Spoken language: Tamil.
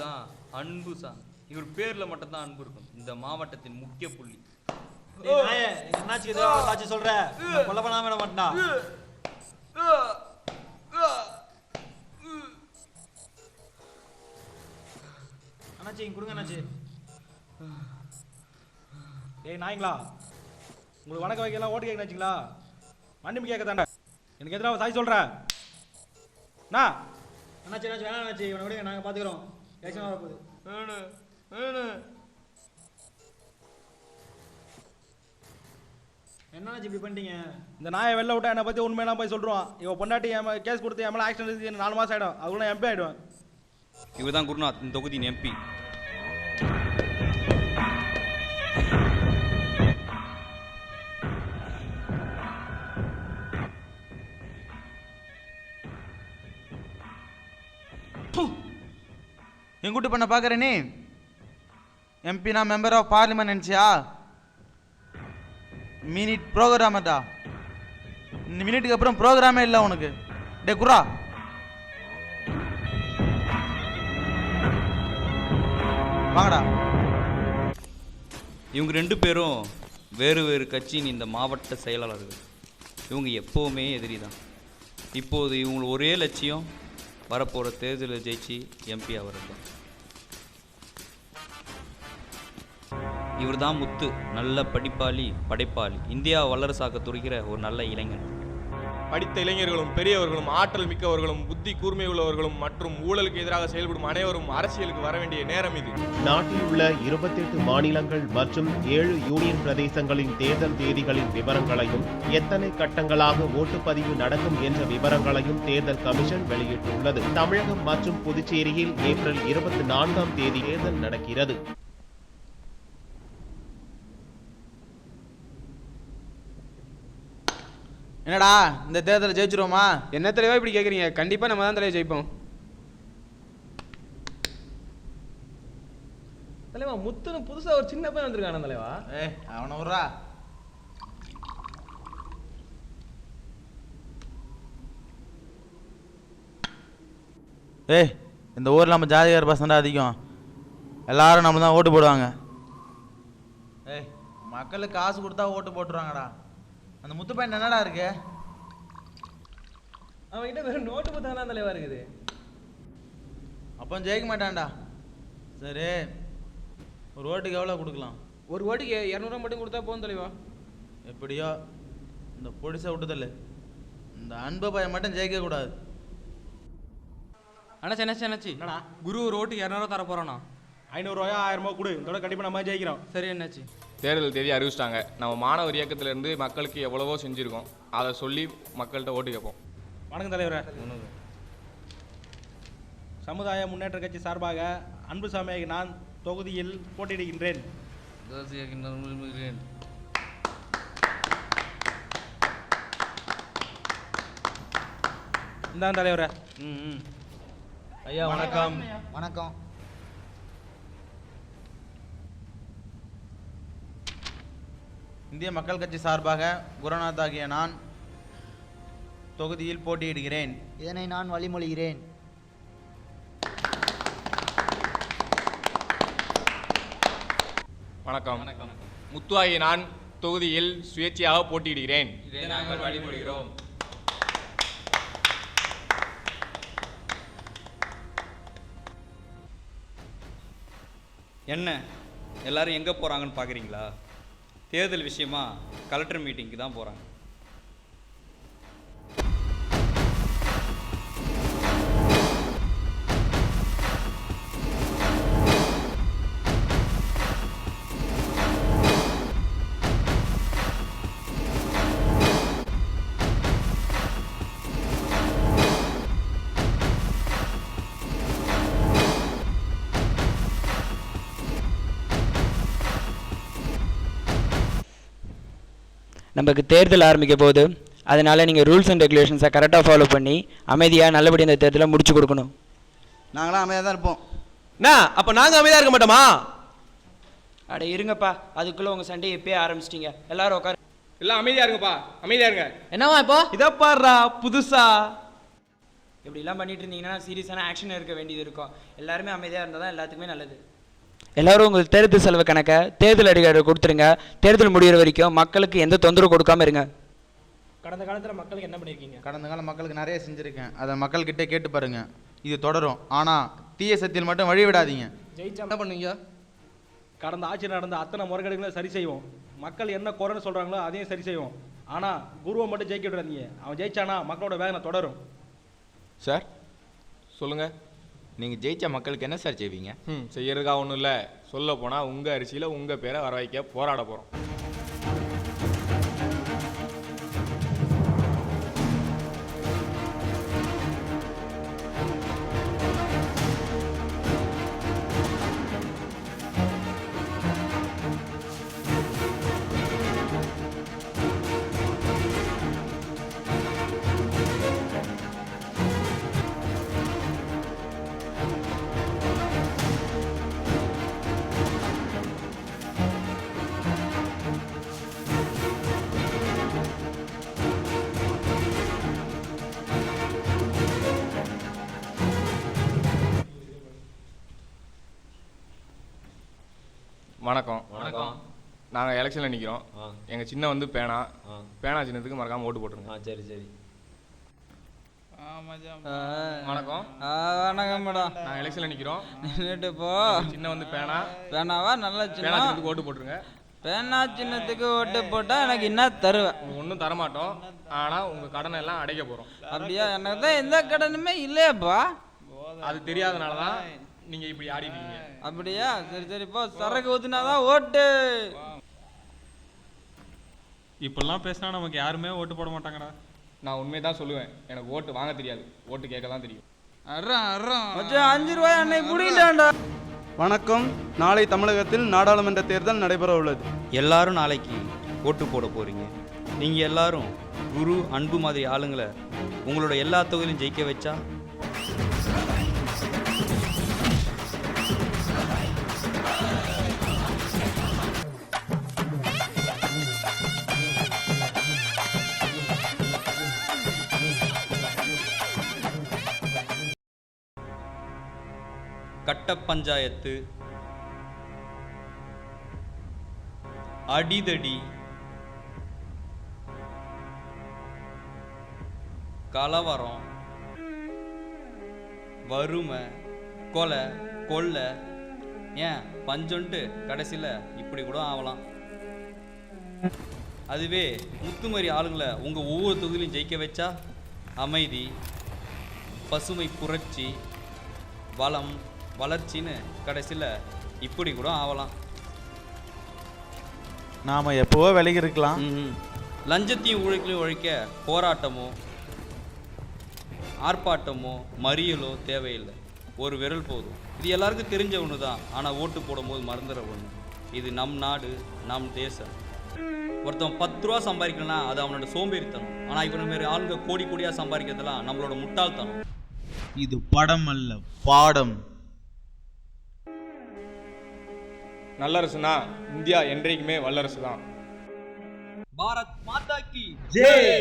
தான் அன்பு சாமி. இவர் பேர்ல மட்டும் தான் அன்பு இருக்கும். இந்த மாவட்டத்தின் முக்கிய புள்ளி. என்னாச்சு சொல்ற? கொல்ல பண்ணாம விட மாட்டா. அண்ணாச்சி இங்க கொடுங்க அண்ணாச்சி. ஏய் நாய்ங்களா, உங்களுக்கு வணக்கம் வைக்கலாம் ஓட்டு கேட்கணுங்களா? மன்னிப்பு கேட்க தானே எனக்கு எதிராக சாய் சொல்கிறேன். அண்ணாச்சி வேணாம் அண்ணாச்சி, இவனை விட நாங்கள் பார்த்துக்குறோம். ஏக்ஷன் வரப்போகுது. என்னாச்சு இப்படி பண்ணிட்டீங்க? இந்த நாயை வெளில விட்டா என்னை பற்றி உண்மையெல்லாம் போய் சொல்லிடுவான். இவன் பொண்டாட்டி கேஸ் கொடுத்து என் மேலே ஆக்ஷன் எடுத்து 4 மாதம் ஆகிடும். அதுக்குள்ள எம்பி ஆகிடுவேன். இவர் தான் குருநாத், இந்த தொகுதியின் எம்பி. எங்குட்டு பண்ண பார்க்குற நீ? எம்பினா மெம்பர் ஆஃப் பார்லிமெண்ட் நினச்சியா? மினிட் ப்ரோக்ராமடா. இந்த மினிட்டுக்கு அப்புறம் ப்ரோக்ராமே இல்லை உனக்கு. டே குரா, வாங்கடா. இவங்க 2 பேரும் வேறு வேறு கட்சியின் இந்த மாவட்ட செயலாளர்கள். இவங்க எப்போவுமே எதிரி தான். இப்போது இவங்களுக்கு ஒரே லட்சியம், வரப்போகிற தேர்தலில் ஜெயிச்சு எம்பி ஆகிறது. இவர் தான் முத்து, நல்ல படிப்பாளி, படைப்பாளி, இந்தியா வல்லரசாக்க துடிக்கிற ஒரு நல்ல இளைஞன். படித்த இளைஞர்களும் பெரியவர்களும் ஆற்றல் மிக்கவர்களும் புத்தி கூர்மை உள்ளவர்களும் மற்றும் ஊழலுக்கு எதிராக செயல்படும் அனைவரும் அரசியலுக்கு வர வேண்டிய நேரம் இது. நாட்டில் உள்ள 28 மாநிலங்கள் மற்றும் 7 யூனியன் பிரதேசங்களின் தேர்தல் தேதிகளின் விவரங்களையும் எத்தனை கட்டங்களாக ஓட்டுப்பதிவு நடக்கும் என்ற விவரங்களையும் தேர்தல் கமிஷன் வெளியிட்டுள்ளது. தமிழகம் மற்றும் புதுச்சேரியில் ஏப்ரல் 24ஆம் தேதி தேர்தல் நடக்கிறது. என்னடா இந்த தேர்தலில் ஜெயிச்சிருவோமா? என்ன தலைவா இப்படி கேட்குறீங்க? கண்டிப்பாக நம்ம தான் தலைவர் ஜெயிப்போம். தலைவா முத்துன்னு புதுசாக ஒரு சின்ன பையன் வந்திருக்கான தலைவா. அவனை விட்றா. இந்த ஊரில் நம்ம ஜாதிகார பசங்க அதிகம். எல்லாரும் நம்ம தான் ஓட்டு போடுவாங்க. மக்களுக்கு காசு கொடுத்தா ஓட்டு போட்டுருவாங்கடா. அந்த முத்து பையன் என்னடா இருக்கு? அவன்கிட்ட வெறும் நோட்டு புத்தகம் தான் தலைவா இருக்குது. அப்போ ஜெயிக்க மாட்டான்டா. சரி, ஒரு ஓட்டுக்கு எவ்வளோ கொடுக்கலாம்? ஒரு ஓட்டுக்கு 200 மட்டும் கொடுத்தா போதும் தலைவா. எப்படியோ இந்த பொடிசை விட்டுதல்ல, இந்த அன்பு பையன் மட்டும் ஜெயிக்க கூடாது. அண்ணாச்சி என்னடா குரு ஒரு ஓட்டுக்கு 200 தர போகிறோண்ணா. 500 ரூபாயோ 1000 ரூபா கொடு, இதோட கண்டிப்பாக நம்ம ஜெயிக்கிறோம். சரி அண்ணாச்சி. தேர்தல் தேதி அறிவிச்சிட்டாங்க. நம்ம மாணவர் இயக்கத்திலிருந்து மக்களுக்கு எவ்வளவோ செஞ்சுருக்கோம். அதை சொல்லி மக்கள்கிட்ட ஓட்டு கேட்போம். வணக்கம் தலைவரே. சமுதாய முன்னேற்ற கட்சி சார்பாக அன்புசாமி நான் தொகுதியில் போட்டியிடுகின்றேன். இந்தான் தலைவரே. ஐயா வணக்கம். வணக்கம். இந்திய மக்கள் கட்சி சார்பாக குருநாத் ஆகிய நான் தொகுதியில் போட்டியிடுகிறேன். இதனை நான் வழிமொழிகிறேன். வணக்கம். முத்து ஆகிய நான் தொகுதியில் சுயேட்சையாக போட்டியிடுகிறேன். இதை நாங்கள் வழிமொழிகிறோம். என்ன எல்லாரும் எங்கே போகிறாங்கன்னு பார்க்குறீங்களா? தேர்தல் விஷயமா கலெக்டர் மீட்டிங்க்கு தான் போகிறாங்க. நமக்கு தேர்தல் ஆரம்பிக்க போகுது. அதனால் நீங்கள் ரூல்ஸ் அண்ட் ரெகுலேஷன்ஸை கரெக்டாக ஃபாலோ பண்ணி அமைதியாக நல்லபடியாக இந்த தேர்தலை முடிச்சு கொடுக்கணும். நாங்களாம் அமைதியாக தான் இருப்போம். அப்போ நாங்கள் அமைதியாக இருக்க மாட்டோமா? அட இருங்கப்பா, அதுக்குள்ளே உங்கள் சண்டையை எப்பயே ஆரம்பிச்சிட்டிங்க. எல்லாரும் உட்காரு. எல்லாம் அமைதியாக இருங்கப்பா, அமைதியாக இருங்க. என்னவா இப்போ? இதை பாடுறா புதுசா. இப்படிலாம் பண்ணிட்டு இருந்தீங்கன்னா சீரியஸான ஆக்ஷன் எடுக்க வேண்டியது இருக்கும். எல்லாருமே அமைதியாக இருந்தால் தான் எல்லாத்துக்குமே நல்லது. எல்லாரும் உங்களுக்கு தேர்தல் செலவு கணக்கை தேர்தல் அதிகாரி கொடுத்துருங்க. தேர்தல் முடிகிற வரைக்கும் மக்களுக்கு எந்த தொந்தரவு கொடுக்காம இருங்க. கடந்த காலத்தில் மக்களுக்கு என்ன பண்ணியிருக்கீங்க? கடந்த காலம் மக்களுக்கு நிறைய செஞ்சுருக்கேன். அதை மக்கள்கிட்ட கேட்டு பாருங்க. இது தொடரும். ஆனால் தீய சக்தியில் மட்டும் வழி விடாதீங்க. ஜெயிச்சா என்ன பண்ணுவீங்க? கடந்த ஆட்சி நடந்த அத்தனை முறைகேடுகளை சரி செய்வோம். மக்கள் என்ன குறைன்னு சொல்கிறாங்களோ அதையும் சரி செய்வோம். ஆனால் குருவை மட்டும் ஜெயிக்க விடாதீங்க. அவன் ஜெயிச்சானா மக்களோட வேதனை தொடரும். சார் சொல்லுங்கள், நீங்கள் ஜெயிச்ச மக்களுக்கு என்ன சார் செய்வீங்க? செய்யறதுக்காக ஒன்றும் இல்லை. சொல்ல போனால் உங்கள் அரிசியில் உங்கள் பேரை வர வைக்க போராட போகிறோம். வணக்கம். வணக்கம். நாங்கள் எலெக்ஷனில் நிற்கிறோம். எங்கள் சின்ன வந்து பேனா சின்னத்துக்கு மறக்காமல் ஓட்டு போட்டுருங்க. சரி சரி. வணக்கம். வணக்கம் மேடம். நாங்கள் எலெக்ஷனில் நிற்கிறோம். நின்றுட்டு போ. சின்ன வந்து பேனாவா? நல்ல பேனா சின்ன. சின்னத்துக்கு ஓட்டு போட்டுருங்க. பேனா சின்னத்துக்கு ஓட்டு போட்டால் எனக்கு என்ன தருவேன்? ஒன்றும் தரமாட்டோம். ஆனால் உங்கள் கடனை எல்லாம் அடைக்க போகிறோம். அப்படியா? எனக்கு தான் எந்த கடனுமே இல்லையாப்பா. அது தெரியாதனால தான் நீங்கள் இப்படி ஆடிட்டீங்க. அப்படியா? சரி சரி போ. சரக்கு ஊத்துனாதான் ஓட்டு. இப்பெல்லாம் பேசினா நமக்கு யாருமே ஓட்டு போட மாட்டாங்கடா. நான் உண்மையை தான் சொல்லுவேன். எனக்கு ஓட்டு வாங்க தெரியாது, ஓட்டு கேட்க தான் தெரியும். மச்சான் 5 ரூபாய் அன்னைக்கு பிடிக்கிட்டான்டா. வணக்கம். நாளை தமிழகத்தில் நாடாளுமன்ற தேர்தல் நடைபெற உள்ளது. எல்லாரும் நாளைக்கு ஓட்டு போட போகிறீங்க. நீங்கள் எல்லாரும் குரு அன்பு மாதிரி ஆளுங்களை உங்களோட எல்லா தொகுதியிலும் ஜெயிக்க வச்சா கட்ட பஞ்சாயத்து, அடிதடி, கலவரம், வறுமை, கொலை, கொள்ளை, ஏன் பஞ்சொன்ட்டு கடைசியில் இப்படி கூட ஆகலாம். அதுவே முத்துமாரி ஆளுங்களை உங்கள் ஒவ்வொரு தொகுதியிலும் ஜெயிக்க வச்சா அமைதி, பசுமை, புரட்சி, வளம், வளர்ச்சின்னு கடைசியில் இப்படி கூட ஆகலாம். நாம் எப்போவோ விலகி இருக்கலாம். லஞ்சத்தையும் ஊழலையும் ஒழிக்க போராட்டமோ ஆர்ப்பாட்டமோ மறியலோ தேவையில்லை. ஒரு விரல் போதும். இது எல்லாருக்கும் தெரிஞ்ச ஒன்று தான். ஆனால் ஓட்டு போடும்போது மறந்துடுற ஒன்று. இது நம் நாடு, நம் தேசம். ஒருத்தன் 10 ரூபா சம்பாதிக்கலன்னா அது அவனோட சோம்பேறித்தனம். ஆனால் இப்போ நம்ம மாரி ஆளுங்க கோடி கோடியாக சம்பாதிக்கிறதுலாம் நம்மளோட முட்டாள்தனம். இது படம் அல்ல, பாடம். நல்லரசுனா இந்தியா என்றைக்குமே வல்லரசு தான். பாரத் மாதா கி ஜெய்.